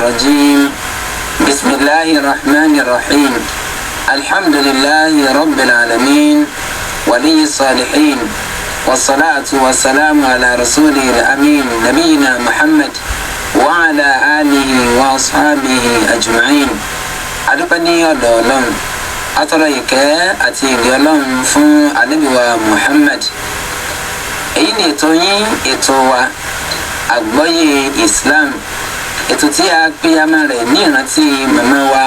الرجيم بسم الله الرحمن الرحيم الحمد لله رب العالمين ولي الصالحين والصلاة والسلام على رسوله الأمين نبينا محمد وعلى آله وأصحابه أجمعين adúpẹ́ni ọ̀dọ̀ ọlọ́run atọ́rọ ìkẹ́ àti ìgbẹ́ ọlọ́run fún ànábì wa Muhammad. Èyí ni ètò yín, ètò wa àgbọ́yé Islam, ètò tí a pè àmà rẹ̀ ní ìrántí màmá wa,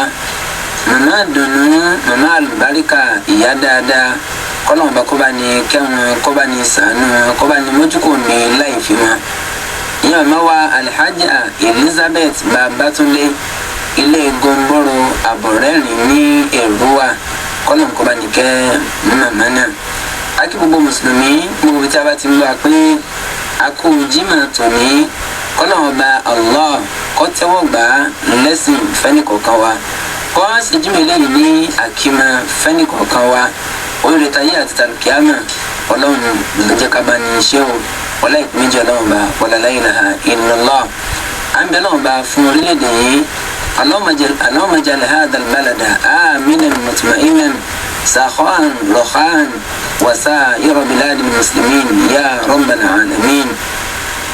màmá dùnú, màmá àlùbáríkà, ìyá dáadáa, kọ́lọ́run bá kó bá ní kẹ́wọn, kó bá ní ṣàánú wọn, kó bá ní mójúkò ní láì fi wọn. Ìyá màmá wa Alhaja Elizabeth Babatunde ilé Gomboro Àbọ̀rẹ́rìn ní Èrúwà, kọ́lọ́run kó bá ní kẹ́ màmá náà. Akí gbogbo mùsùlùmí gbogbo tí a bá ti ń lọ pé a kú jímọ̀ tòní, kọ́lọ́run ọba Allah kó tẹ́wọ́ gbà á lẹ́sìn fẹ́nìkọ̀ọ̀kan wa, kó wá sí jímọ̀ eléyìí ní àkímọ̀ fẹ́nìkọ̀ọ̀kan wa, oríire tayé àti tàlùkìámà ọlọ́run ló jẹ́ ká bá ní iṣẹ́ o, wọlé ìpínjẹ́ ọlọ́run bá wala la ilaha illallah. À ń bẹ ọlọ́run bá fún orílẹ̀-èdè yìí. اللهم اجعل هذا البلد آمنا مطمئنا سخاء رخاء وسائر بلاد المسلمين يا رب العالمين.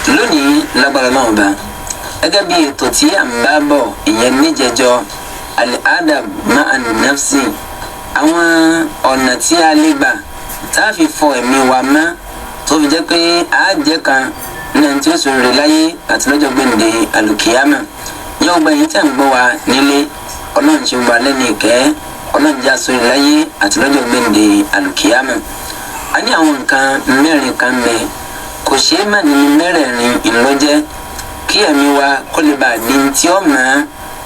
lónìí lágbára náà bá gẹ́gẹ́ bí ètò tí à ń bá bọ̀ ìyẹn níjẹjọ al-adab ma'an nafsi, àwọn ọ̀nà tí a lè gbà tá a fi fọ ẹ̀mí wa mọ́ tó fi jẹ́ pé a jẹ́ kan náà tí ó sọ̀rọ̀ rẹ̀ láyé àti lọ́jọ́ gbẹ̀ǹde alùkìyámà. Yóò gba yín tẹ̀ ń gbọ́ wa nílé, ọlọ́run ti wà lẹ́nu ìkẹ́, ọlọ́run já sórí láyé àti lọ́jọ́ gbẹ̀ǹde alùkìyámà. A ní àwọn nǹkan mẹ́rin kan mẹ́, kò ṣeé má ní mẹ́rẹ̀ẹ̀rin ìlọ́jẹ́ kí ẹ̀mí wa kó lè bá di tí ó mọ̀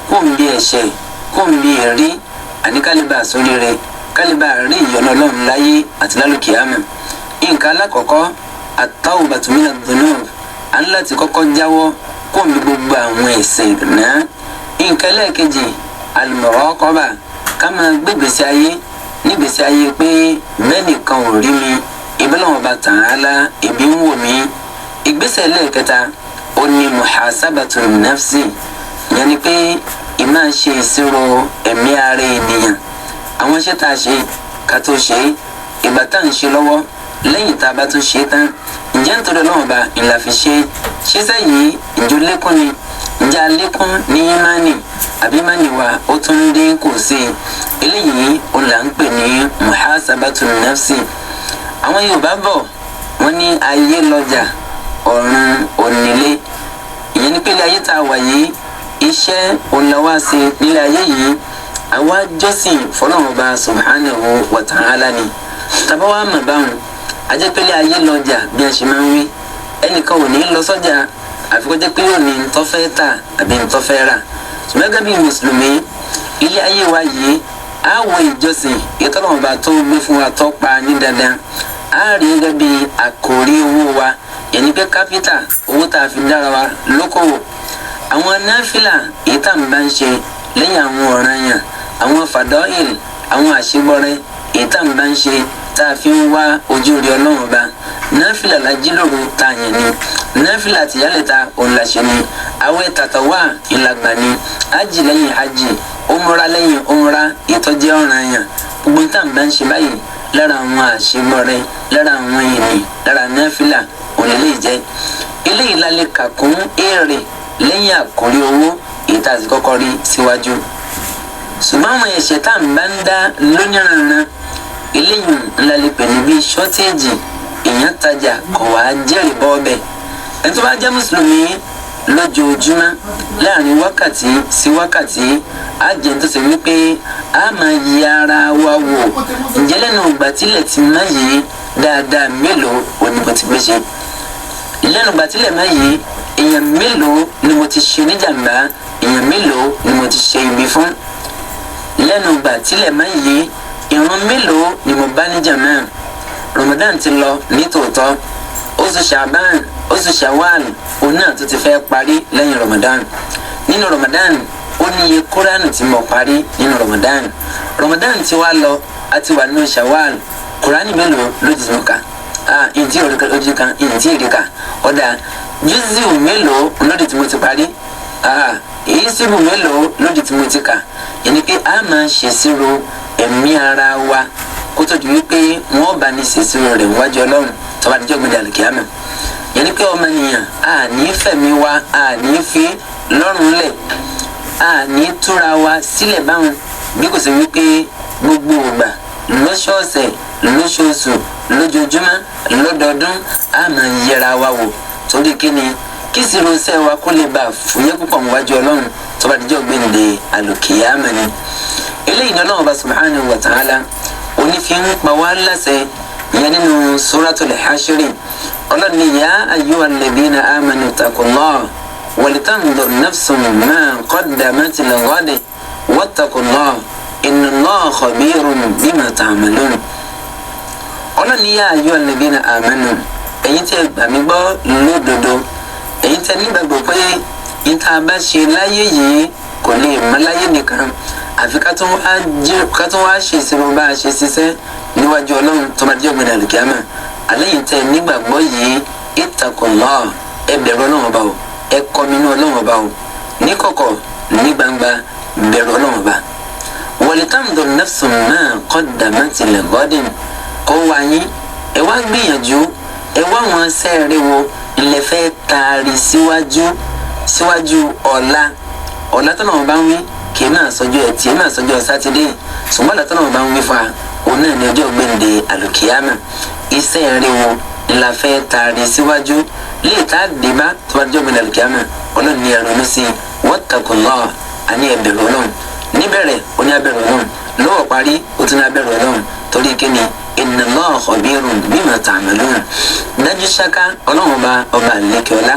kó ń bí ẹ̀ṣẹ̀, kó ń bí ẹ̀rí, àní kálíbà sórí rẹ̀, kálíbà rí ìyọ́nú ọlọ́run láyé àti lálùkìyámà. Nǹkan alákọ̀ọ́kọ́ at-tawbatu mina dhunub, à ń láti kọ́kọ́ jáwọ́ kó mi gbogbo àwọn ẹ̀ṣẹ̀ náà. Nǹkan lẹ́ẹ̀kejì al-muraqaba, ká máa gbégbèsè ayé nígbèsè ayé pé mẹ́nìkan ò rí mi, ibi lọ́wọ́ bá ta'ala ibi ń wò mí. Ìgbésẹ̀ lẹ́ẹ̀kẹta ó ní muhasabatu nafsi, ìyẹn ni pé ìmá ṣe ìṣirò ẹ̀mí ara ènìyàn, àwọn iṣẹ́ tá a ṣe ká tó ṣe, ìgbà tá à ń ṣe lọ́wọ́, lẹ́yìn tá a bá tún ṣe tán, ǹjẹ́ nítorí ọlọ́run bá ìlà fi ṣe ṣiṣẹ́ yìí, ìjọ lékún ni, ǹjẹ́ alékún ní ìmánì àbí ìmánì wa ó tún ń dín kù sí i. Eléyìí ó là ń pè ní muhasabatu nafsi. Àwọn Yorùbá bọ̀ wọ́n ní ayé lọ́jà ọ̀run onílé, ìyẹn ní pélé ayé tá a wà yìí, iṣẹ́ òǹlàwá sí nílé ayé yìí, àwa jọ́sìn fọlọ́run ọba subhanahu wa ta'ala ni. Tàbá wa mọ̀ báwọn ajẹ́pẹ́lẹ́ ayé lọ́jà bí a ṣe máa ń wí, ẹnìkan ò ní lọ sọ́jà àfikún jẹ́ pé yóò ní ntọ́fẹ́ tà àbí ntọ́fẹ́ rà. Ṣùgbọ́n gẹ́gẹ́ bí mùsùlùmí, ilé ayé wa yìí á wo ìjọsìn ìtọ́lọ́mọba tó gbé fún wa tó pa ní dandan, á rí gẹ́gẹ́ bí àkòrí owó wa, yẹn ni pé kápítà, owó tá a fi dára wa lókòwò. Àwọn náfìlà èyí tá à ń bá ń ṣe lẹ́yìn àwọn ọ̀ranyàn, àwọn fàdáìl, àwọn àṣegbọ́rẹ́ èyí tá à ń bá ń ṣe tá a fi ń wá ojú rí ọlọ́run ọba, náfìlà lájílòrò tá a yẹn ni, náfìlà tìyálẹ̀ta òun la ṣe ni, àwẹ̀ tàtàwà ìlàgbà ni, ájì lẹ́yìn ájì, òmùra lẹ́yìn òmùra ìtọ́jẹ́ ọ̀ranyàn. Gbogbo tá à ń bá ń ṣe báyìí lára àwọn àṣegbọ́rẹ́, lára àwọn ìní, lára náfìlà òun lè jẹ́. Eléyìí la lè kà kún èrè lẹ́yìn àkórí owó èyí tá a ti kọ́kọ́ rí síwájú. Ṣùgbọ́n àwọn ẹ̀ṣẹ̀ tá à ń bá ń dá lóníranran, eléyìí ńlá lè pè ní bíi ṣọ́téèjì, èèyàn tajà kọ̀ wá jẹ́rìí bọ́ ọbẹ̀. Ẹni tó bá jẹ́ mùsùlùmí lójoojúmọ́ láàrin wákàtí sí wákàtí, á jẹ́ tó ṣe wípé a máa yí ara wa wò, ǹjẹ́ lẹ́nu ìgbà tílẹ̀ ti má yìí dáadáa mélòó òní mo ti gbé ṣe, lẹ́nu ìgbà tílẹ̀ má yìí èèyàn mélòó ni mo ti ṣe níjàmbá, èèyàn mélòó ni mo ti ṣe ibi fún, lẹ́nu ìgbà tílẹ̀ má yìí ìran mélòó ni mo bá ní jàmáà. Ramadan ti lọ nítòótọ́, oṣù Ṣàbán, oṣù Ṣawal òun náà tó ti fẹ́ parí lẹ́yìn Ramadan. Nínú Ramadan ó ní iye Kúránì tí mo parí nínú Ramadan. Ramadan ti wá lọ àti wà nínú Ṣawal, Kúránì mélòó ló ti tún kà? Ìdí ojú kan ìdí ìrìkà ọ̀dà júzíù mélòó lóde tí mo ti parí? èyí síbù mélòó lójú tí mo ti kà yẹn ni pé a máa ṣèṣirò ẹ̀mí ara wa kó tó di wípé wọ́n bá ní ṣèṣirò rẹ̀ wájú ọlọ́run tó bá dijọ́ gbẹdẹ àlùkìyámà yẹn ni pé ọmọnìyàn a ní fẹ̀mí wa a ní fi lọ́rùn lẹ̀ a ní túra wa sílẹ̀ báwọn bí kò sí wípé gbogbo ìgbà lọ́sọ̀ọ̀sẹ̀ lóṣooṣù lójoojúmọ́ lọ́dọọdún a máa yẹra wa wò torí kíni kí ìṣirọ́sẹ́ wa kó lè bá fúyẹ́ púpọ̀ níwájú ọlọ́run tó bá dijọ́ gbẹ̀ǹde àlùkìyámà ni. eléyìí ní ọlọ́run bá subhanahu wa ta'ala onífin pa wá láṣẹ ìyẹn nínú suratul hashri ọlọ́run ní ya ayyuhal ladhina amanu ittaqullaha walitanzur nafsun ma qaddamat lighadin wattaqullaha innallaha khabirun bima ta'malun. ọlọ́run ní ya ayyuhal ladhina amanu ẹ̀yin tí ẹ gbà mí gbọ́ lódodo ẹ̀yin tí ẹ nígbàgbọ́ pé ìta bá ṣe láyé yìí kò lè mọ láyé nìkan àfi ká tún wá ṣe ìṣirò bá a ṣe ṣiṣẹ́ níwájú ọlọ́run tó máa jẹ́ ògbìn àlùkìyámà àlẹ́yìn tẹ́ nígbàgbọ́ yìí ittaqullah ẹ bẹ̀rù ọlọ́run ọba o ẹ kọminú ọlọ́run ọba o ní kọ̀kọ̀ ní gbangba bẹ̀rù ọlọ́run ọba. walitanzur nafsun ma qaddamat lighadin kó wá yín ẹ wá gbìyànjú ẹ wá wọn sẹ́ẹ̀rẹ́ wo ilẹ̀ fẹ́ taari síwájú ọ̀la tó náà bá ń wí kì í máa sọjọ́ ẹtì máa sọjọ́ sátidé ṣùgbọ́n ọ̀la tó náà bá ń wí fa òun náà ní ọjọ́ gbẹ̀ǹde àlùkìyámà iṣẹ́ rẹ̀ wo la fẹ́ taari síwájú lè tá a dé bá tó bá jọ́ gbẹ̀ǹde àlùkìyámà ọlọ́run ní ẹ̀rọ ní sí wattaqullah àní ẹ̀bẹ̀rù ọlọ́run níbẹ̀rẹ̀ ó ní abẹ̀rù ọlọ́run lọ́wọ́ parí ó tún ní abẹ̀rù ọlọ́run torí kíni innallaha khabirun bima ta'malun dájú ṣáká ọlọ́run ọba àlekèọlá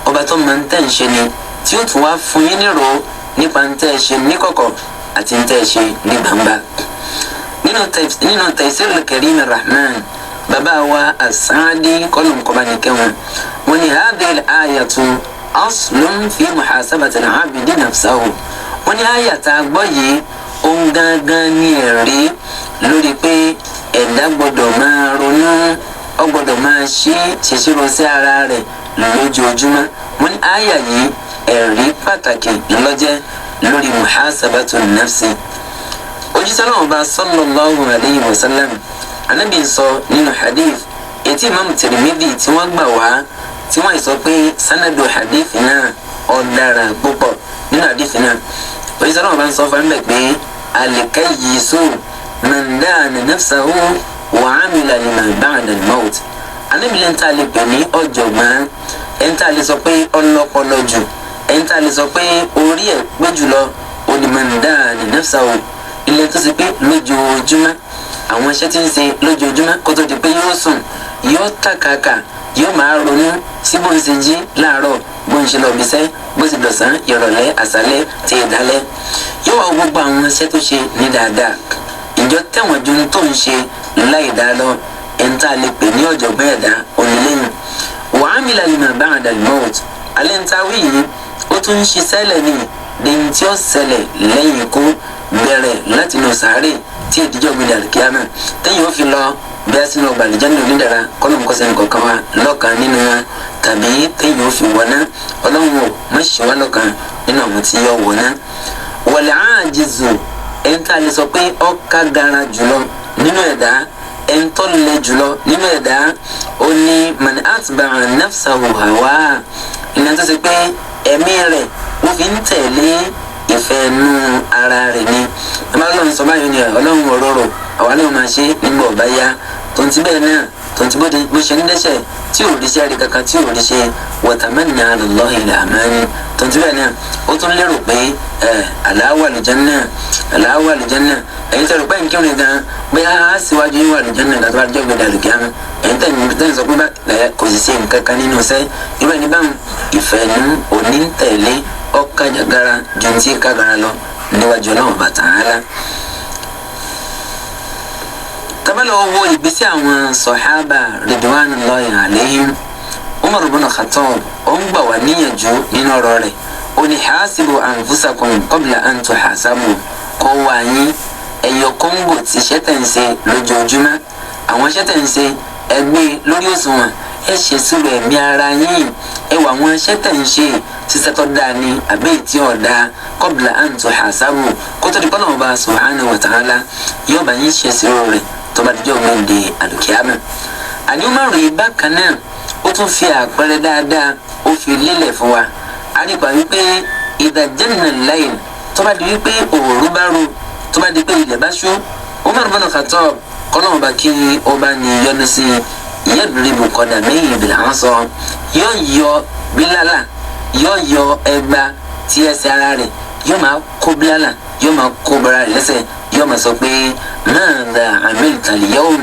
ọba tó máa ń tẹ̀ ń ṣe ni tí ó tún wá fún yín nírò nípa ń tẹ́ ẹ ṣe níkọ̀kọ̀ àti ń tẹ́ ẹ ṣe ní gbangba. nínú Taysirul Karim Rahman bàbá wa As-Sa'di kọ́lùmùkọ́ba nìkẹ́ wọn ni hadhihi al-ayatu aslun fi muhasabati al-'abdi nafsahu wọn ni àyàtà gbọ́ yìí ohun gángan ní ẹ̀rí lórí pé ẹ̀dá gbọ́dọ̀ máa ronú ó gbọ́dọ̀ máa ṣèṣirò sí ara rẹ̀ lójoojúmọ́ wọn ni àyà yìí ẹ̀rí pàtàkì lọ́jẹ́ lórí muhasabatu nafsi. òjíṣẹ́ náà bá sallallahu alayhi wa sallam anábì sọ nínú hadith etí imam Tirmidhi tí wọ́n gbà wá tí wọ́n sọ pé sanadu hadith náà ó dára púpọ̀ nínú hadith náà òjíṣẹ́ náà bá ń sọ fún mi pé al-kayyisu man dana nafsahu wa amila lima ba'da al-maut anábì lẹ́yìn tá a lè pè ní ọ̀jọ̀gbọ́n ẹni tá a lè sọ pé ọlọ́pọlọ jù ẹni tá a lè sọ pé orí ẹ̀ pé jùlọ onímọ̀ndà ní nafsahu ilé tó ṣe pé lójoojúmọ́ àwọn iṣẹ́ tí ń ṣe lójoojúmọ́ kó tó di pé yóò sùn yóò tàkàkà yóò máa ronú sí bó ń ṣe jí láàárọ̀ bó ń ṣe lọ bí iṣẹ́ bó ṣe dọ̀sán ìrọ̀lẹ́ àṣálẹ́ ti ìdálẹ́ yóò wá gbogbo àwọn iṣẹ́ tó ṣe ní dáadáa ìjọ tẹ̀wọ̀n ju tó ń ṣe láì dá lọ ẹni tá a lè pè ní ọ̀jọ̀gbọ́n ẹ̀dá onílẹ̀yìn wa amila lima ba'da al-maut alẹ́ ń tawí yìí ó tún ń ṣiṣẹ́ lẹ́ni lẹ́yìn tí ó ṣẹlẹ̀ lẹ́yìn ikú bẹ̀rẹ̀ láti inú sàárè tí ìdíjọ́ gbìdà kíámà tẹ́yìn ó fi lọ bí a sínú ọgbà àlùjánnà onídàra kọ́lọ́mùkọ́sẹ́ nìkọ̀ọ̀kan wa lọ́kàn nínú wọn tàbí tẹ́yìn ó fi wọná ọlọ́run ò má ṣe wá lọ́kàn nínú àwọn tí yọ wọná. wal ajizu ẹni tá a lè sọ pé ó kágara jùlọ nínú ẹ̀dá ẹni tó le jùlọ nínú ẹ̀dá ó ní man atba'a nafsahu hawa ìlànà tó ṣe pé ẹ̀mí rẹ̀ ó fi ń tẹ̀lé ìfẹ́ inú ara rẹ̀ ni ẹ̀ma ọlọ́run sọ báyìí ni ọlọ́run òróró àwa náà máa ṣe nígbà ọ̀bá yá tonti bẹ́ẹ̀ náà tonti bó ṣe ń dẹ́ṣẹ̀ tí ò ríṣẹ́ rí kankan tí ò ríṣẹ́ watamanna ala Allahi al-amani tonti bẹ́ẹ̀ náà ó tún lérò pé aláwọ̀ àlùjánnà ẹ̀yin tẹ̀rù pé nkí ni gan bóyá á síwájú yín wà àlùjánnà láti wá jọ́ gbẹdẹ àlùkìyámà ẹ̀yin tẹ̀yìn sọ pé kò sì ṣe nǹkan kan nínú iṣẹ́ irú ẹni báwọn ìfẹ́ nu òní ń tẹ̀lé ọ̀kadàgara ju ti kágara lọ níwájú ọlọ́run bàtà ara. tábàlà owó ìgbésí àwọn sọ̀hábà ridwanullahi alayhim Umar ibn Khattab ó ń gbà wá níyànjú nínú ọ̀rọ̀ rẹ̀ ó ní hasibu anfusakum qabla an tuhasabu kọ́ wá yín ẹ̀yọ kóńgò tí ṣẹ́tẹ̀ ń ṣe lójoojúmọ́ àwọn ṣẹ́tẹ̀ ń ṣe ẹgbẹ́ lórí òṣùwọ̀n ẹ ṣe sùúrù ẹ̀mí ara yín ẹwà àwọn iṣẹ́ tẹ̀ ń ṣe ṣiṣẹ́ tó dáa ní àbẹ́ tí ò dáa qabla an tuhasabu kó tó di pé Ọlọ́hun Ọba subhanahu wa ta'ala yóò bá yín ṣe ìṣirò rẹ̀ tó bá dijọ́ gbẹ̀ǹde àlùkìyámà. àní Umaru yìí bákan náà ó tún fi àpẹẹrẹ dáadáa ó fi lélẹ̀ fún wa a nípa wípé idha janna al-layl tó bá di wípé òòrùn bá ru tó bá di pé ilẹ̀ bá ṣú Umar ibn Khattab kọ́lọ́hun Ọba kí ó bá ní yọ́nú sí yadribu qadamayhi bil-'asa yóò yọ bílálà yóò yọ ẹgba tí ẹsẹ̀ ara rẹ̀ yóò máa kó bílálà yóò máa kó bara rẹ̀ lẹ́sẹ̀ yóò máa sọ pé madha 'amilta al-yawm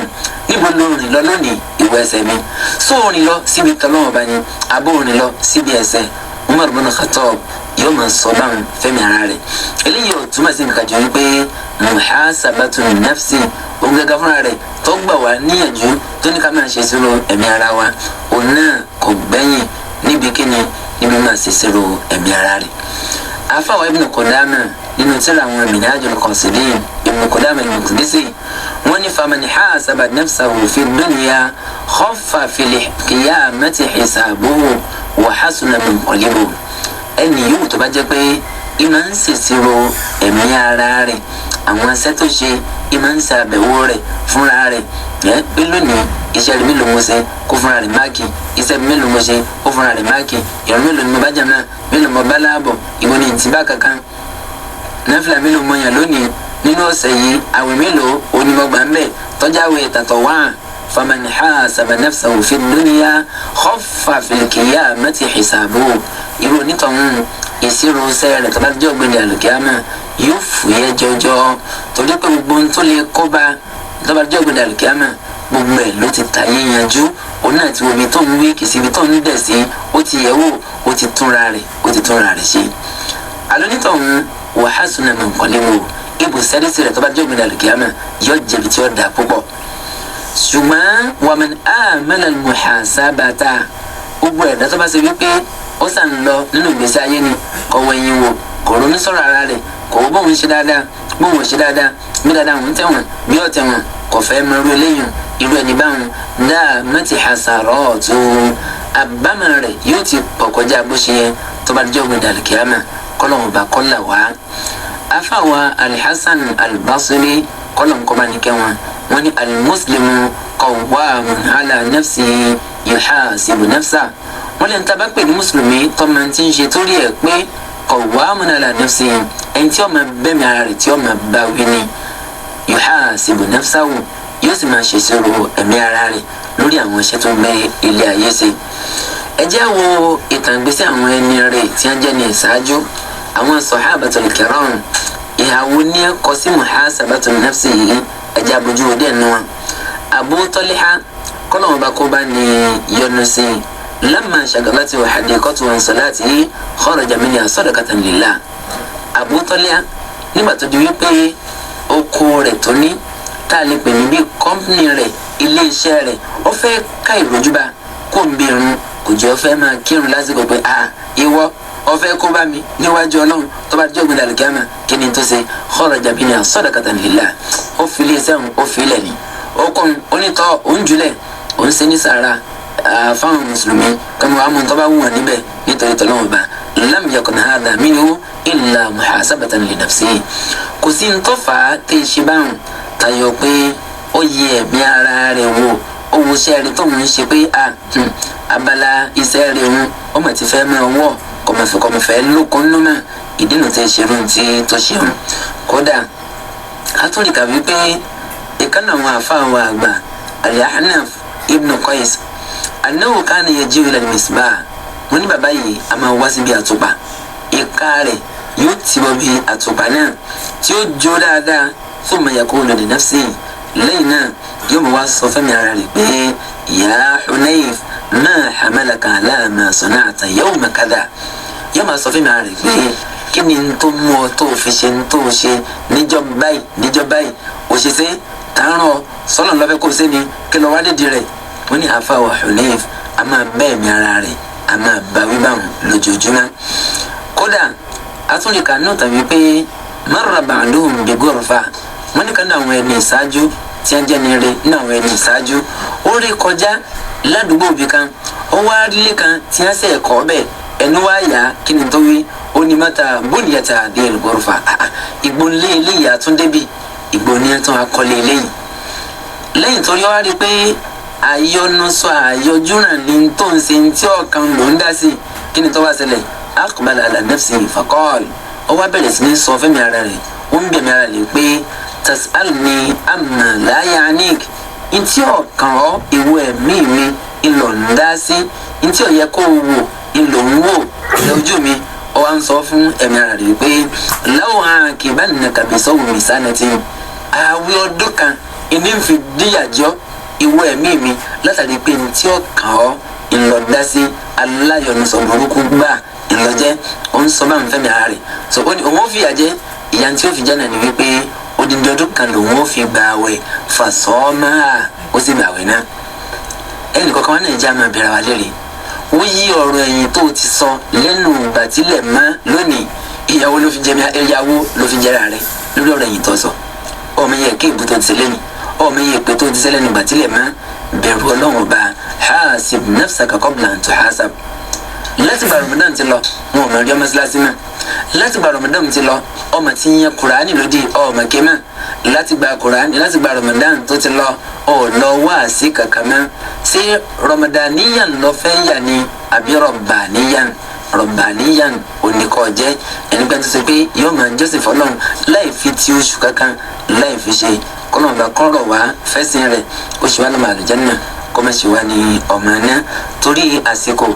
níbo ló rìn lọ lónìí ìwọ ẹsẹ̀ mi sóòrìn lọ síbi tọ́lọ́hun Ọba ni abóòrìn lọ síbi ẹsẹ̀ Umar ibn Khattab yóò máa sọ báwọn fẹ́mi ara rẹ̀ eléyìí ò túmọ̀ sí nǹkan jọ wípé muhasabatu nafsi òun gẹ́gẹ́ fúnra rẹ̀ tó gbà wá níyànjú tó ní ká máa ṣe ìṣirò ẹ̀mí ara wa òun náà kò gbẹ́yìn níbi kíni níbi máa ṣe ìṣirò ẹ̀mí ara rẹ̀. afáwa Ibn Qudama nínú tírà àwọn Minhajul Qasidin Ibn Qudama al-Maqdisi wọ́n ní faman hasaba nafsahu fi dunya khaffa fil qiyamati hisabuhu wa hasuna munqalibuhu. ẹni yóò tó bá jẹ́ pé ìmọ̀ ń ṣèṣirò ẹ̀mí ara rẹ̀ àwọn iṣẹ́ tó ṣe ìmọ̀ ń ṣàbẹ̀wò rẹ̀ fúnra rẹ̀ pé lónìí iṣẹ́ rẹ̀ mélòó mo ṣe kó fúnra rẹ̀ máàkì iṣẹ́ mélòó mo ṣe kó fúnra rẹ̀ máàkì ìrun mélòó ni mo bá jàmá mélòó mo bá láàbọ̀ ìwọ ni ìtì bá kankan náfìlà mélòó mo yàn lónìí nínú ọ̀sẹ̀ yìí àwẹ̀ mélòó onímọ̀gbà ń bẹ̀ tọ́jáwé tàtọ̀ wá faman hasaba nafsahu fi dunya khaffa fil qiyamati hisabuhu irú onítọ̀hún ìṣirò sẹ́rẹ̀ tó bá jẹ́ ògbéni àlùkìyámà yóò fúyẹ́ jọjọ torí pé gbogbo ohun tó lè kóbá tó bá jẹ́ ògbéni àlùkìyámà gbogbo ẹ̀ ló ti ta yíyanjú òun náà ti wo ibi tó ń wí kìí sí ibi tó ń dẹ̀ sí ó ti yẹ̀ wò ó ti túnra rẹ̀ ṣe. alonítọ̀hún wa hasuna munqalibuhu ibùsẹ́rẹ́sì rẹ̀ tó bá jẹ́ ògbéni àlùkìyámà yóò jẹ̀bi tí ó dà púpọ̀. ṣùgbọ́n waman amala al-muhasabata gbogbo ẹ̀dá tó bá ṣe wípé ó sàn lọ nínú ìgbésí ayé ni kò wẹ̀yìn wò kò ronú sọ̀rọ̀ ara rẹ̀ kò wọ́n bóun ṣe dáadáa bóun ò ṣe dáadáa bí dáadáa òun tẹ̀wọ̀n bí ó tẹ̀wọ̀n kò fẹ́ mọ irú eléyìí irú ẹni báwọn dáa mẹ́tì hasaratu àbámọ̀ rẹ̀ yóò ti pọ̀ kọjá bó ṣe yẹ tó bá jẹ́ ògbìn dàlùkìyàmà kọ́lọ́hún bá kọ́là wá. afáwa alhassan albasri kọ́lọ́hún kọ́ bá ní kẹ́wọ̀n wọ́n ní almuslimu qawwamun ala nafsihi yuhasibu nafsa wọ́n lè ń taba pè ní mùsùlùmí tó máa ti ń ṣe torí ẹ̀ pé qawwamun ala nafsihi ẹni tí ó máa bẹ́mi ara rẹ̀ tí ó máa bá wí ni yuhasibu nafsahu yóò sì máa ṣèṣirò ẹ̀mí ara rẹ̀ lórí àwọn iṣẹ́ tó ń gbé ilé ayé ṣe. ẹ jẹ́ wo ìtàn ìgbésí àwọn ẹni rẹ̀ tí wọ́n jẹ́ ní ìṣáájú àwọn sahabatul kiram ìhàwó ní ẹ̀kọ́ sí muhasabatu nafsi yìí ẹ jẹ́ abojú òde ẹ̀nu wọn. Abu Talha kọ́lọ́wọ́n bá kó bá ní yọnu sí i lamma shagalatu hadiqatu an salatihi kharaja minha sadaqatan lillah. Abu Talha nígbà tó di wípé oko rẹ̀ tó ní tá a lè pè ní bí kọ́mpìnì rẹ̀ ilé iṣẹ́ rẹ̀ ó fẹ́ ká ìrójúbà kó ń bí irun kò jẹ́ ó fẹ́ máa kírun lásìkò pé ìwọ ó fẹ́ kó bá mi níwájú Ọlọ́run tó bá jẹ́ ògbìn àlùkìyámà kí ni tó ṣe kharaja minha sadaqatan lillah ó fi ilé iṣẹ́ òun ó fi ilẹ̀ ni ó kún onítọ̀ òun jùlẹ̀ òun ṣe ní sàrà fáwọn mùsùlùmí kọ́mi wàá mú tó bá wù wọ́n níbẹ̀ nítorí tọ́lọ́wọ́n bá lam yakun hadha minhu illa muhasabatan li nafsihi kò sí ní tó fà á tẹ́ ṣe báwọn tayọ pé ó yẹ ẹ̀mí ara rẹ̀ wò ó wo iṣẹ́ rẹ̀ tó ń ṣe pé abala iṣẹ́ rẹ̀ ń ó mà ti fẹ́ máa wọ̀ kọ̀mọ̀fẹ́ lókun lómà ìdínà tẹ́ ṣe rún tí tó ṣe hàn kódà atúrìkà wípé ìkànnì àwọn àfáàwọn àgbà Al-Ahnaf ibn Qais annahu kana yaji'u ila al-misbah wọ́n ní bàbá yìí a máa wá síbi àtùpà ìka rẹ̀ yóò ti bọ́ bí àtùpà náà tí ó jó dáadáa thumma yaqulu li nafsihi lẹ́yìn náà yóò mọ̀ wá sọ fẹ́mi ara rẹ̀ pé ya Hunayf ma hamalaka ala ma sana'ta yawma kadha yóò máa sọ fẹ́mi ara rẹ̀ pé kí ni tó mú ọ tó fi ṣe tó ṣe níjọ́ báyìí òṣìṣẹ́ tààrọ̀ sọ́nà lọ́fẹ́ kó ṣe ni kí lọ wá dédìí rẹ̀ wọ́n ní àfàwọ̀ Hunayf a máa bẹ́ẹ̀ mi ara rẹ̀ a máa bá wíwáhùn lójoojúmọ́. kódà atúnlẹ̀ka náà tàbí pé marra ba'duhum bi ghurfa wọ́n ní kan náà àwọn ẹni ìṣáájú tí wọ́n jẹ́ ní ire ní àwọn ẹni ìṣáájú ó rí kọjá ládùúgbò òbí kan ó wá rílé kan tí wọ́n sẹ̀ kọ́ bẹ́ẹ̀ ẹnu wá yá kí ni tó wí ó ní mọ́ta bóníyàtà àdé ìlúgbọ́rùfà ìgbónlé eléyìí àtúndébì ìgbóní ẹ̀tún akọ́lé eléyìí lẹ́yìn tó rí wá rí pé àyọnusọ àyọjúràn ní tó ń ṣe tí ọ̀kan ló ń dá sí kí ni tó wá ṣẹlẹ̀ aqbala ala nafsihi faqala ó wá bẹ̀rẹ̀ sí ní sọ fẹ́mi ara rẹ̀ ó ń bẹ̀mí ara rẹ̀ pé tas'alni amma la ya'nik ntí ọ̀kan ọ́ ìwọ ẹ̀mí mi ìlò ń dá sí ntí ó yẹ kó wò ìlò ń wò lójú mi ó wá ń sọ fún ẹ̀mí ara rẹ̀ pé law a'aqibannaka bisawmi sanatin àwẹ̀ ọdún kan ìní ń fi díyàjọ́ ìwọ ẹ̀mí mi látàrí pé ntí ọ̀kan ọ́ ìlò dá sí aláyọ̀nùsọ burúkú gbà ìlọjẹ́ ó ń sọ bá ń fẹ́mi ara rẹ̀ so ó ní òun ó fìyà jẹ ìyà tí ó fi jẹ́ náà ni wípé odindi ọdún kan lòun ó fi gba àwẹ̀ fasọ́ọ́mà ó sì gba àwẹ̀ náà ẹnì kọ̀ọ̀kan wọn náà jẹ́ àmọ́ ìbẹ̀rẹ̀ wa léèrè ó yí ọ̀rọ̀ ẹ̀yìn tó ti sọ lẹ́nu ìgbà tílẹ̀ mọ́ lónìí ìyàwó ló fi jẹ́ra rẹ̀ lórí ọ̀rọ̀ ẹ̀yìn tó sọ ọmọ yẹ kí ìbú tó ti sẹ́lẹ̀ ni ọmọ yẹ pé tó ti sẹ́lẹ̀ nígbà tílẹ̀ mọ́ bẹ̀rù ọlọ́run ọba hasib nafsaka qabla an tuhasab láti gba Ramadan ti lọ wọn ò mọ ọjọ́ mọ́sálásí mọ́ láti gba Ramadan ti lọ ọmọ tí ń yẹ kuraani lódì ọmọ kémà láti gba Ramadan tó ti lọ ọ lọ wá sí kankan mọ́ ṣé Ramadaniyan lọ fẹ́ yà ni àbí Rabbaniyan oníkọ́ jẹ́ ẹni pẹ́ tó ṣe pé yóò máa jọ́sìn fọlọ́run láì fi ti oṣù kankan láì fi ṣe kọ́nọ̀ọ́ba kọ́rọ̀ wá fẹ́sìn rẹ̀ oṣù wa lọ́mọ àlùjánnà kọ́mọ̀ṣì wa ní ọmọ náà torí àsìkò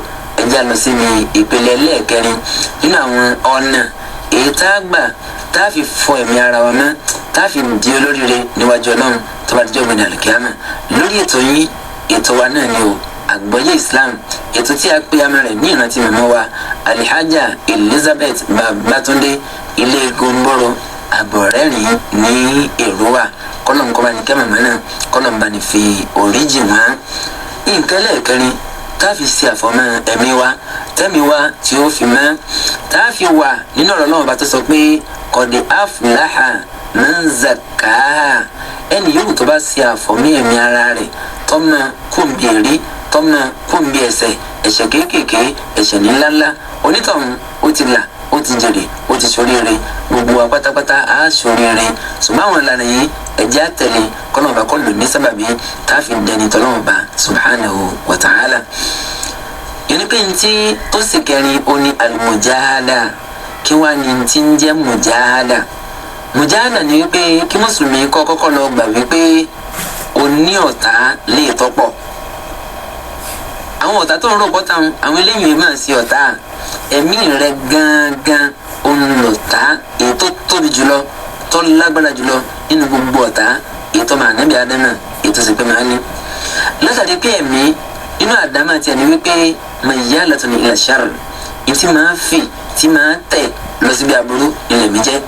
ẹjẹ́ lọ sí ní ìpele ẹlẹ́ẹ̀kẹrin nínú àwọn ọ̀nà èyí tá a gbà tá a fi fọ ẹ̀mí ara wa mọ́ tá a fi di olóríire níwájú ọlọ́run tó bá dijọ́ gbẹ̀dẹ̀ àlùkìyámà lórí ètò yìí ètò wa náà ni o àgbọ́yé Islam ètò tí a pè àmà rẹ̀ ní ìrántí màmá wa Alihaja Elizabeth Babatunde ilé gomboro àbọ̀rẹ́rìn ní Èrúwà kọ́lọ̀nkọ́ba ní kẹ́ màmá náà kọ́lọ̀nba ní fi oríjì wọn nǹkan lẹ́ẹ̀kẹrin táfi ṣe àfọ̀mọ́ ẹ̀mí wa tẹ́mi wa tí ó fi mọ́ táfi wà nínú ọ̀rọ̀ náà bá tó sọ pé qad aflaha man zakkaha ẹni yòówù tó bá ṣe àfọ̀mọ́ ẹ̀mí ara rẹ̀ tọ́mọ kùnbi èrí tọ́mọ kùnbi ẹ̀ṣẹ̀ kéékèèké ẹ̀ṣẹ̀ ńláńlá onítọ̀hún ó ti là ó ti jèrè ó ti ṣoríire gbogbo wa pátápátá á ṣoríire ṣùgbọ́n àwọn ìlànà yìí ẹ̀jẹ̀ àtẹ̀lé kọ́nọ̀ọ̀bà kọ́ lò ní sábàbí táàfin dẹni tọ́lọ́mọba subhanahu wa ta'ala. yẹnni pé ntí tó sì kẹrin ó ní al-mujahada kí wàá ní ntí ń jẹ́ mujahada ni wípé kí mùsùlùmí kọ́kọ́ lọ gbà wípé o ní ọ̀tá lè tọ́pọ̀ àwọn ọ̀tá tó ń rò pọ́tà àwọn eléyìí máa ṣe ọ̀tá ẹ̀mí rẹ gángan olùlọ̀tá èyí tó tóbi jùlọ tó lágbára jùlọ nínú gbogbo ọ̀tá èyí tó máa nábì ádámà èyí tó sì pé máa ní. látàrí pé ẹ̀mí inú àdámà tiẹ̀ ní wípé mayyalatun ila sharr ìtì máa fì tí máa tẹ̀ lọ síbi aburú ilẹ̀ mi jẹ́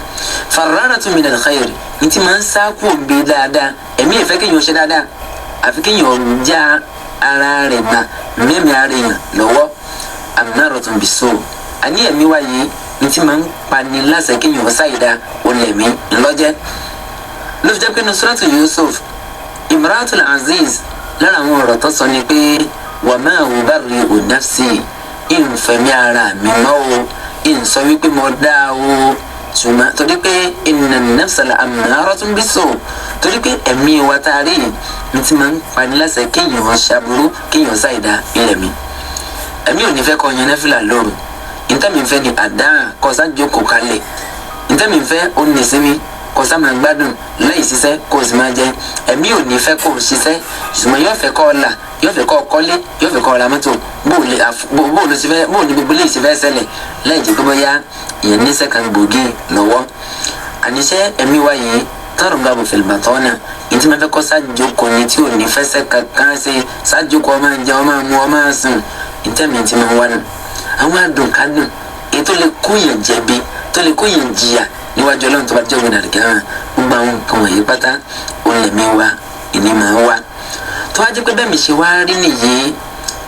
farraratun minal khair ìtì máa ń sáàkú òbí dáadáa ẹ̀mí ìfẹ́ kéèyàn ṣe dáadáa àfi kéèyàn já ara rẹ̀ gbà mẹ́mí ara èèyàn lọ́wọ́ ammaratun bisu àní ẹ̀mí wáyé ntí máa ń pani láṣẹ kéèyàn ṣàìdá olèmí ńlọ́jẹ́ ló fi jẹ́ pé nusratu Yusuf imratul aziz lára àwọn ọ̀rọ̀ tó sọ ni pé wa ma ubarri'u nafsi ìfẹ̀mí ara mi mọ́ o ìsọ wípé mo dá o ṣùgbọ́n torí pé inna an-nafsa la'ammaratun bisu torí pé ẹ̀mí wa tá a rí ntí máa ń pani láṣẹ kéèyàn ṣàbúrú kéèyàn ṣàìdá ilẹ̀mí ẹ̀mí ò ní fẹ́ kọ́ yan náfìlà lóru ntẹ́mi fẹ́ ni àdáhàn kọ́sá jókòó kalẹ̀ ntẹ́mi fẹ́ ó ní sinmi kọ́sá máa gbádùn láì ṣiṣẹ́ kó o sì máa jẹ ẹ̀mí ò ní fẹ́ kó o ṣiṣẹ́ ṣùgbọ́n yóò fẹ́ kọ́ ọ là yóò fẹ́ kọ́ ọ kọ́lé yóò fẹ́ kọ́ ọ ra mọ́tò bóò ní gbogbo lè ṣe fẹ́ ṣẹlẹ̀ láì jẹ́ gbogbo ya ìyẹn ní sẹ́kàn gbòógì lọ́wọ́ àníṣe ẹ̀mí wa yìí tọrọ gàbò fìlìbàtọ́ náà ìtì máa fẹ́ kọ́ sájókòó ni tí ò ní fẹsẹ̀ kankan ṣe sájókòó ọmọ jẹ ọmọ mu ọmọ sùn ìtẹ́mi ti máa wà nù àwọn adùnkádùn èyí tó lè kóyàn jẹ̀bi tó lè kóyàn jìyà níwájú ọlọ́run tó bá jẹ́ òmìnira kẹrin gbogbo àwọn nǹkan wọ̀nyí pátá òun lè mí wá ìní máa wá tó wá jẹ́ pé bẹ́ẹ̀ mi ṣe wá rí nìyí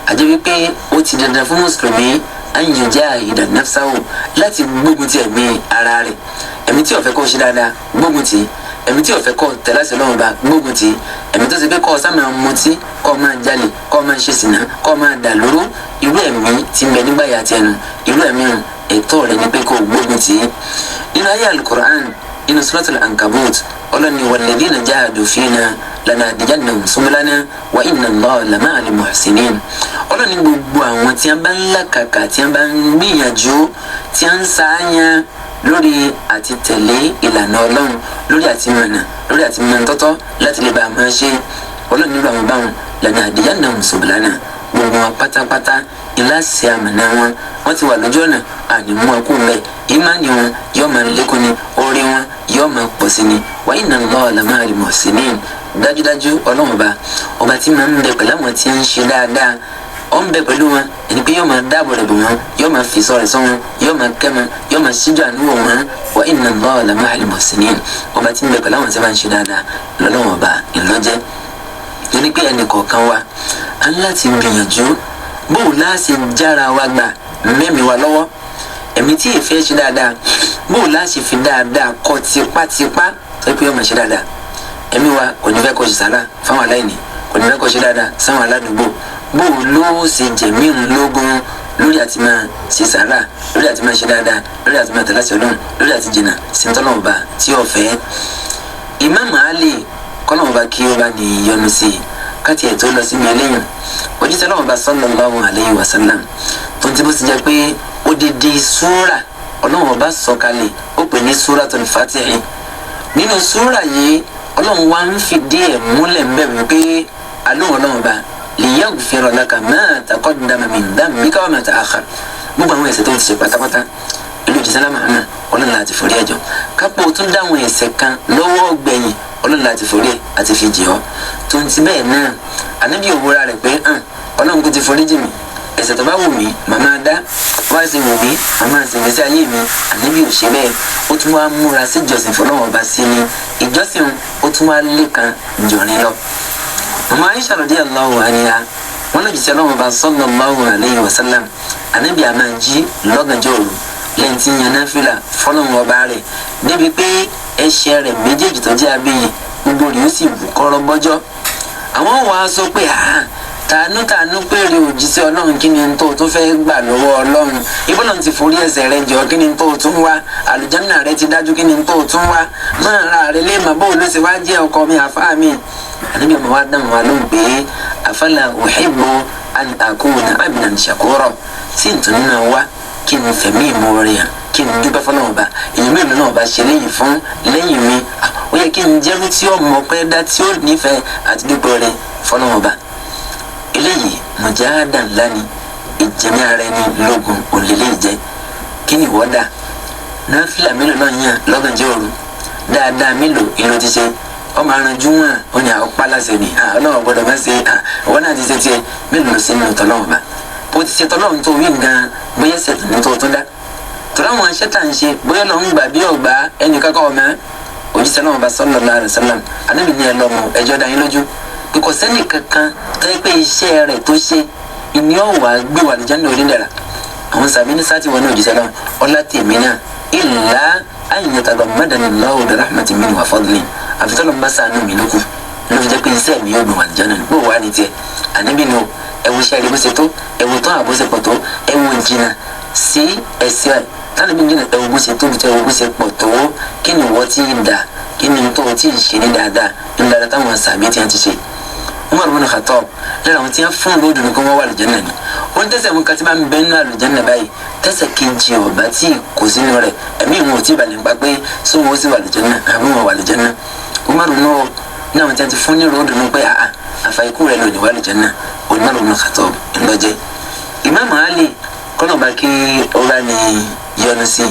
àjẹ́ wípé ó ti dandan fún mùsùlùmí ayùjá ìdánilẹ́fsáwò láti gbógun ti ẹ̀mí ara rẹ̀ ẹ̀mí tí ó fẹ́ kó ṣe dáadáa gbógun ti ẹ̀mí tí ó fẹ́ kó tẹ̀lé àṣẹ Ọlọ́run bá gbógun tì, ẹ̀mí tó ṣe pé kó sá máa mutí, kó máa jalè, kó máa ṣe sìnà, kó máa dà lóru, irú ẹ̀mí tí ń bẹ nígbà yà tiẹ̀ nù, irú ẹ̀mí ẹ̀tọ́ rẹ̀ ní pé kó gbógun tì. nínú ayé al-Qur'an inú suratul Ankabut ọlọ́ni walladhina jahadu fina lanahdiyannahum subulana wa inna Allaha lama'al muhsinin. ọlọ́ni gbogbo àwọn tí wọ́n bá ń làkàkà, tí wọ́n bá ń gbìyànjú, tí wọ́n ń sáyà lórí àti tẹ̀lé ìlànà Ọlọ́run, lórí àti mọ̀nà, lórí àti mọ̀ntọ́tọ́ láti lè bá a máa ṣe, ọlọ́ni nílò àwọn báwọn lanahdiyannahum subulana gbogbo wọn pátápátá ìlàsì àmàna wọn ti wà lójú ọ̀nà ànímú ọkọ rẹ̀, ìmánì wọn yóò máa lékún ni, orí wọn yóò máa pọ̀ sí ni. wa inna Allaha lama'al muhsinin. dájúdájú Ọlọ́run ọba tí máa ń bẹ pẹ̀lú àwọn tí ń ṣe dáadáa, ó ń bẹ pẹ̀lú wọn, ẹni pé yóò máa dáàbò rẹ̀ bò wọn, yóò máa fi sọ̀rọ̀ sọ wọn, yóò máa kẹ́ wọn, yóò máa ṣíjú àánú wò wọn. wa inna Allaha lama'al muhsinin. ọba tí ń bẹ pẹ̀lú àwọn tí wọ́n ń ṣe dáadáa lọ́lọ́run ọba ìlọ́jẹ́. ẹni pé ẹnì kọ̀ọ̀kan wa á láti gbìyànjú bóun láti jára wa gbà mẹ́mi wa lọ́wọ́, ẹ̀mí tí ìfẹ́ ṣe dáadáa bóun láti fi dáadáa kọ́ tipátipá tó pé ọmọ ṣe dáadáa. ẹ̀mí wa kò ní fẹ́ kó ṣe sàrà fáwọn aláìní, kò ní fẹ́ kó ṣe dáadáa sáwọn aládùúgbò. bóun ló ṣe jẹ̀mí lógún lórí àti máa ṣe sàrà, lórí àti máa ṣe dáadáa, lórí àti máa tẹ̀lé àṣẹ Ọlọ́run, lórí àti jìnnà sí ntọ́lọ́mọba tí ó fẹ́. Imam Ali kọ́lọ́mọba kí ó bá ní yọ́nú sí i káti ẹ̀ tó lọ sí mi lẹ́yìn òjíṣẹ́ Ọlọ́run bá sallallahu alayhi wa sallam tó ti bó ti jẹ́ pé odidi súrà Ọlọ́run bá sọ̀kalẹ̀ ó pè ní súratul Fatihi. nínú súrà yìí Ọlọ́run wá ń fìdí ẹ̀ múlẹ̀ ń bẹ̀ wípé Ọlọ́run bá liyaghfira laka ma taqaddama min dhanbika wa ma ta'akhkhar. gbogbo àwọn ẹ̀ṣẹ̀ tó ti ṣe pátápátá ìlú òjíṣẹ́ Muhammad Ọlọ́run láti forí ẹ̀jọ́ kápò tún dáhùn ẹ̀ṣẹ̀ kan lọ́wọ́ gbẹ̀yìn Ọlọ́run láti forí ẹ̀ àti fi jì ọ́. tó ń ti bẹ́ẹ̀ náà ànábì òwúra rẹ̀ pé Ọlọ́run kò ti forí jì mí, ẹ̀ṣẹ̀ tó bá wù mí màmá dá, wá sí wù mí màmá sì gbèsè ayé mi. ànábì ò ṣe bẹ́ẹ̀, ó tún wá múra sí ìjọsìn fọlọ́run ọba sí ni, ìjọsìn ó tún wá lékan jọ̀rin lọ. màmá Aisha radiyallahu anha wọn lè jìṣẹ́ Ọlọ́run ọba sallallahu alayhi wa sallam ànábì a máa jí lọ́gànjọ́ òru lẹ́yìn tí yan náfìlà fọlọ́run ọba rẹ̀ débi pé ẹsẹ̀ rẹ̀ méjèèjì tó jẹ́ abẹ́yẹ gbogbo rẹ̀ ó sì wù kọ́rọ́ bọ́jọ́. àwọn wàá sọ pé tànú péré òjíṣẹ́ Ọlọ́run kí ni tó fẹ́ gbà lọ́wọ́ Ọlọ́run, ìbọ́lọ́run ti forí ẹ̀ṣẹ̀ rẹ̀ jọ, kí ni tó tún wá, àlùjánnà rẹ̀ ti dájú, kí ni tó tún wá, máa ra rẹ̀ lé mà bó ló ṣe wá jẹ́ ọkọ mi àfáà mi. àníbi ọmọ wa dáhùn wa lóhùn pé afala uhibbu an akuna abdan shakura, tí ìtùnú náà wá kí n fẹ̀mí ìmoore hàn, kí n dúpẹ́ fọlọ́run ọba. èyí mélòó náà ọba ṣe léyìí fún lẹ́yìn mi, ó yẹ kí n jẹ́rú tí ó mọ̀ pé dá tí ó nífẹ̀ẹ́ àti dúpẹ́ rẹ̀ fọlọ́run ọba. eléyìí mọ̀jáàdà ńlá ni, ìjẹ̀mí ara ẹni lógun òlélé ìjẹ́. kí ni ìwọ dà? náfìlà mélòó náà yàn lọ́gànjọ́ òru? dáadáa mélòó ìlú ti ṣe? ọmọ arànjú wọn ò ní àwọn pálásẹ ni Ọlọ́run gbọ́dọ̀ má ṣe ìwọ náà ti ṣe tiẹ̀, mélòó ló ṣe nínú tọ́lọ́run ọba? bó ti ṣe tọ́lọ́run tó wí gan bóyá ẹsẹ̀ tó tún dá tọ́lá wọn ṣẹ́ tà ń ṣe bóyá lọ ń gbà bí ọgbà ẹnì kankan ọmọ òjíṣẹ́ Ọlọ́run bá sallallahu alaihi wasallam ànábì ní ẹ lọ́mọ ẹjọ́ dá yín lójú kò sẹ́nì kankan tó yẹ pé iṣẹ́ rẹ̀ tó ṣe ìní ọ̀wà gbé wà lìjánnà onídàrà. àwọn sàbí ní sáà tí wọn ní òjíṣẹ́ náà ọlá tèmi náà illa an yatagammadani Allahu bi rahmatin minhu wa fadlin, àfitọ́lọ́ ń bá sànú mi lókù ló fi jẹ́ pé iṣẹ́ mi yóò gbé wà lìjánnà ní bó wà ní tiẹ̀. ànábì ní ẹwù iṣẹ́ rẹ̀ bó ṣe tó, ẹwù tó àbó ṣe pọ̀ tó, ẹwù jìnnà sí ẹ̀sẹ̀ rẹ̀ tánà bí jìnnà ẹwù bó ṣe tóbi tó, ẹwù bó ṣe pọ̀ tó, kí ni wọ́n ti dà, kí ni tó ti ṣe ní dáadáa ní dáadáa táwọn sàbí ti ṣe. Umar bin Khattab lára àwọn tí wọ́n fún lóòdù ní kó wọ́n wà lùjánà ni wọ́n tẹ̀sẹ̀ mú kátí bá ń bẹ́ nínú àlùjánà báyìí tẹ̀sẹ̀ kejì ọ̀bá tí kò sínú rẹ̀ ẹ̀mí ìwọ̀n ò tí balẹ̀ nípa pé sóhun ó sì wà lùjánà àbí wọn wà lùjánà. Umar náà ní àwọn tí wọ́n ti fún ní lóòdù ní pé àfàìkú rẹ̀ lò ní wà lùjánà. Umar bin Khattab ńlọjẹ́. Imam Ali kọ́nà bá kí ó bá ní yọ́nú sí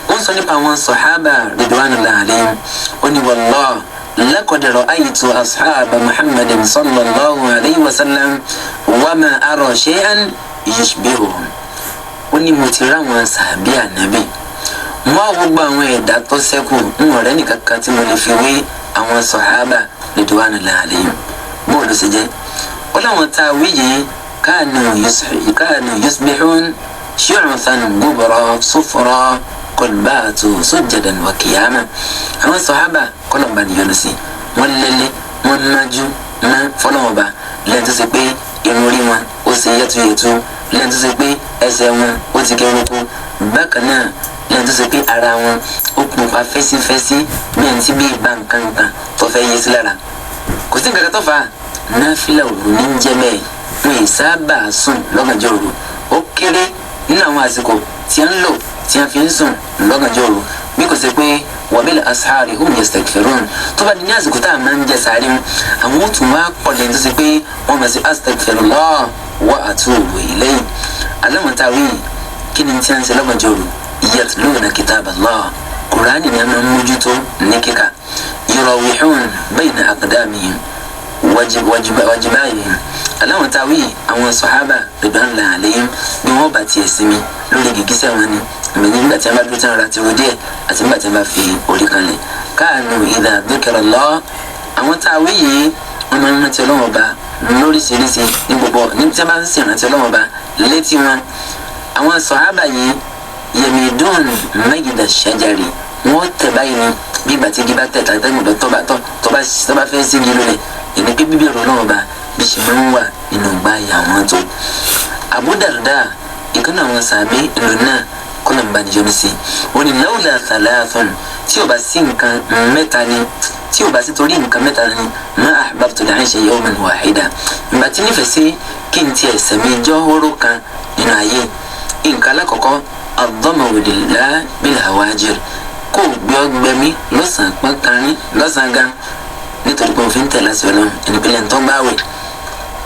ó ń sọ nípa àwọn sàhábà ridwanullahi alayhim ó ní wallahi لقد رأيت أصحاب محمد صلى الله عليه وسلم وما أرى شيئا يشبههم. ó ní mo ti ráwọn sàbí ànábì mo á gbogbo àwọn ẹ̀dá tó ṣẹ́kù ń ọ̀rẹ́ nìkan kan tí mo lè fi wé àwọn sàhábà ridwanullahi alayhim. bóò ló ṣe jẹ́ ó láwọn tá a wí yìí كانوا يصبحون شعثا غبرا صفرا قد باتوا سجدا وقياما. àwọn sàhábà kọ́lọ̀mbà nìyọnu sí wọ́n lélẹ̀ wọ́n nájú ná fọlọ́wọ́ba lẹ́yìn tó ṣe pé irun orí wọn ó ṣe yẹtuyẹtu lẹ́yìn tó ṣe pé ẹsẹ̀ wọn ó ti kẹrùkú bákan náà lẹ́yìn tó ṣe pé ara wọn ó pupa fẹ́sífẹ́sí bí ẹni tí bí ìbá nǹkan tó fẹ́ yé sí lára kò sí nǹkan kan tó fà á náfìlà òru ní jẹ́ bẹ́ẹ̀ wọn ì sábà sùn lọ́gànjọ́ òru ó kéré nínú àwọn àsìkò tí a ń lò tí a fi ń sùn lọ́gànjọ́ òru bí kò ṣe pé wabil ashari hum yastaghfirun tó bá di ní àsìkò tá a máa ń jẹ sàárì wọn àwọn òtún wá pọ̀ lẹ́yìn tó ṣe pé wọ́n máa ṣe astaghfirullah wa atubu ilayhi alámọ̀tàwí kí ni tí a ń ṣe lọ́gànjọ́ òru yatluna kitaballah kùránì ni a máa ń mójútó ní kíkà yurawihun bayna aqdamihim wajibayihim aláwọn táwí àwọn sọ̀hábà ridwanullahi alayhim bí wọ́n bá tiẹ̀ sinmi lórí gìgísẹ̀ wọn ni ìmọ̀nyí nígbà tí wọ́n bá dúró tán ra ti ro díẹ̀ àti nígbà tí wọ́n bá fi orí kanlẹ̀ káànù idha dhikrallah àwọn táwí yìí wọ́n máa ń rántí Ọlọ́run Ọba lóríṣiríṣi ní gbogbo ní tí wọ́n bá ń sì rántí Ọlọ́run Ọba létí wọn àwọn sọ̀hábà yìí yamidun magida shajari wọ́n tẹ̀ báyìí ni bí ìgbà tí igi bá tẹ̀ tàbí tẹ́gbọ̀n tó bá fẹ́ sí igi lulẹ̀ ìní pé bíbí ọ̀rọ̀ náà bá bí ṣe máa ń wà nínú ìgbà ìyá wọn tó. Abu Darda ìkànnì àwọn sàbí ìlú náà kọ́nà ń bá níjọ́ ní sí wọn ni lawla thalathun tí ò bá sí nǹkan mẹ́ta ni tí ò bá sí torí nǹkan mẹ́ta ni ma ahbabtu al-aisha yawman wahida ìgbà tí nífẹ̀ẹ́ sí kí n tiẹ̀ sẹ̀mí jọ́hóró kan nínú ayé nǹkan alákọ̀ọ́kọ́ ad-dama'u lillah bil hawajir kó gbé ọgbẹ́mí lọ́sàn-án pọ́nkárín lọ́sàn-án gan nítorí pé òfin tẹ̀lé aṣọ ọlọ́run ìnìpínlẹ̀ tó ń bá wẹ̀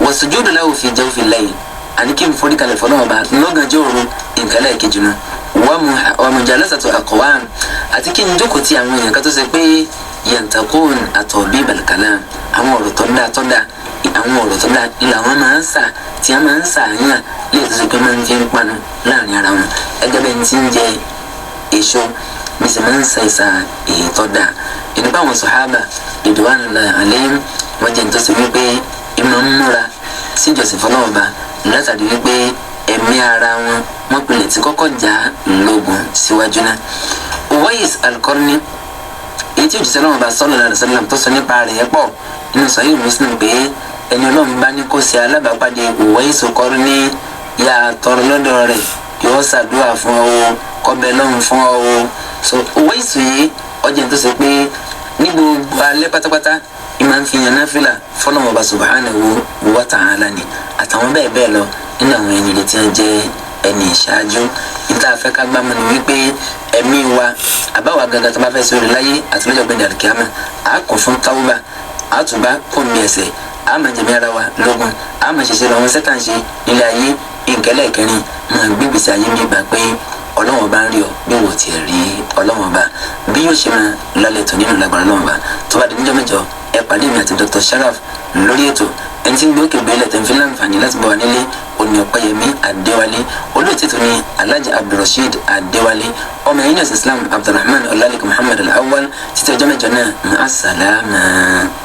wa sujudu lahu fi jawfil layl àní kí n forí kalẹ̀ fọlọ́wọ́ bá lọ́gànjọ́ òru nǹkan lẹ́ẹ̀kejì nu wa mujalasatu aqwam àti kí n jókòó ti àwọn èèyàn kan tó ṣe pé yantaqun atobibal kalam àwọn ọ̀rọ̀ tó dáa àwọn ọ̀rọ̀ tó dáa ilà wọn máa ń sà tí a máa ń sà yàn lè tó ṣe pé máa ń fi ń panu láàrin ara wọn ẹgbẹ́ bẹ́ẹ̀ ti ń jẹ èso bí sì máa ń sa ìsà èyí tó dáa ìdúpọ̀ àwọn sọ̀hábà ridwanullahi alayhim wọ́n jẹ́ nítorí wípé ìmọ̀ ń múra sí ìjọsìn fọlọ́ọ̀ba látàrí wípé ẹ̀mí ara wọ́n pinlẹ̀ tí kọ́kọ́ já lógun síwájú náà. Uwais al-Qarni èyí tí òjíṣẹ́ Ọlọ́run bá sallallahu alaihi wasallam tó sọ nípa rẹ̀ yẹn pọ̀ nínú Sahih Muslim pé ẹni Ọlọ́run bá ní kó ṣe alábàápàdé Uwais al-Qarni yà tọrọ lọ́dọ̀ rẹ̀ yóò ṣàdúrà fún ọ kọ́bẹ̀ lọ́run fún ọ so Uwais yìí ọjà tó ṣe pé ní gbogbo alẹ́ pátápátá ìmọ̀ ń fi yan náfìlà fọlọ́run Ọba subhanahu wa ta'ala ni àtàwọn bẹ́ẹ̀ bẹ́ẹ̀ lọ nínú àwọn ẹni rẹ̀ tí wọ́n jẹ́ ẹni ìṣáájú níta afẹ́ ká gbámọ́ ni wípé ẹ̀mí wa àbáwá gangan tó bá fẹ́ sórí láyé àti lọ́jọ́ gbẹ̀dẹ̀ àlùkìyámà á kún fún táwùbà á tùbá kó mi ẹ̀ṣẹ̀ á máa jẹ̀mí ara wa lógun á máa ṣẹ̀ṣẹ̀ lọ́wọ́ sẹ́tàn ṣe nílé ayé ìkẹ́lẹ̀ kẹrin máa gbégbèsè ayé mi gbà pé ọlọ́wọ́n bá ń rí ọ bí wò tiẹ̀ rí ọlọ́wọ́n bá bí yóò ṣe máa lálẹ́ tó nínú lágbára ọlọ́wọ́n bá tó bá di níjọ́ mẹ́jọ ẹ pàdé mi àti Dr. Sharaf lórí ètò ẹni tí ń gbé òkè gbélé tẹ̀ ń fi láǹfààní láti bọ̀ wá nílé òní Ọ̀pẹ́yẹmí Adéwálé olóòtú tó ní Alhaji Abdulrasheed Adéwálé ọmọ ẹ̀yìn ẹ̀sìn Islam Abdulrahman Ọlálẹ́kan Muhammad Al-Awwal títí ọjọ́ mẹ́jọ náà ma'as salama.